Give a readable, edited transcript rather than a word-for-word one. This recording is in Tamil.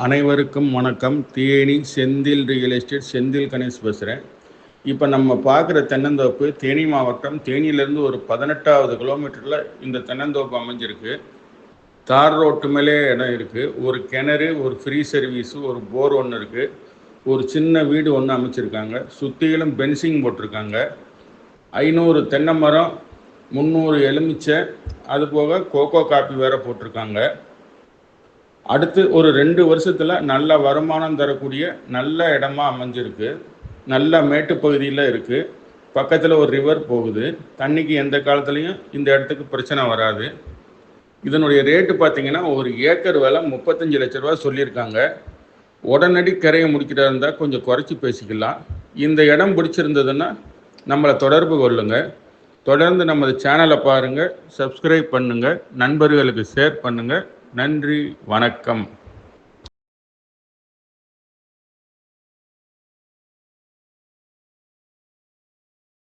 அனைவருக்கும் வணக்கம். தேனி செந்தில் ரியல் எஸ்டேட் செந்தில் கணேஷ் பேசுகிறேன். இப்போ நம்ம பார்க்குற தென்னந்தோப்பு தேனி மாவட்டம். தேனியிலேருந்து ஒரு 18வது கிலோமீட்டரில் இந்த தென்னந்தோப்பு அமைஞ்சிருக்கு. தார் ரோட்டு மேலே இடம் இருக்குது. ஒரு கிணறு, ஒரு ஃப்ரீ சர்வீஸு, ஒரு போர் ஒன்று இருக்குது. ஒரு சின்ன வீடு ஒன்று அமைச்சிருக்காங்க. சுற்றிலும் பென்சிங் போட்டிருக்காங்க. 500 தென்னை மரம், 300 எலுமிச்சை, அது போக கோகோ காப்பி வேறு போட்டிருக்காங்க. அடுத்து ஒரு 2 வருஷத்தில் நல்ல வருமானம் தரக்கூடிய நல்ல இடமா அமைஞ்சிருக்கு. நல்ல மேட்டுப்பகுதியில் இருக்குது. பக்கத்தில் ஒரு ரிவர் போகுது. தண்ணிக்கு எந்த காலத்துலேயும் இந்த இடத்துக்கு பிரச்சனை வராது. இதனுடைய ரேட்டு பார்த்திங்கன்னா ஒரு ஏக்கர் விலை 35 லட்ச ரூபா சொல்லியிருக்காங்க. உடனடி கரையை முடிக்கிறதா இருந்தால் கொஞ்சம் குறைச்சி பேசிக்கலாம். இந்த இடம் பிடிச்சிருந்ததுன்னா நம்மளை தொடர்பு கொள்ளுங்கள். தொடர்ந்து நமது சேனலை பாருங்கள், சப்ஸ்கிரைப் பண்ணுங்கள், நண்பர்களுக்கு ஷேர் பண்ணுங்கள். நன்றி, வணக்கம்.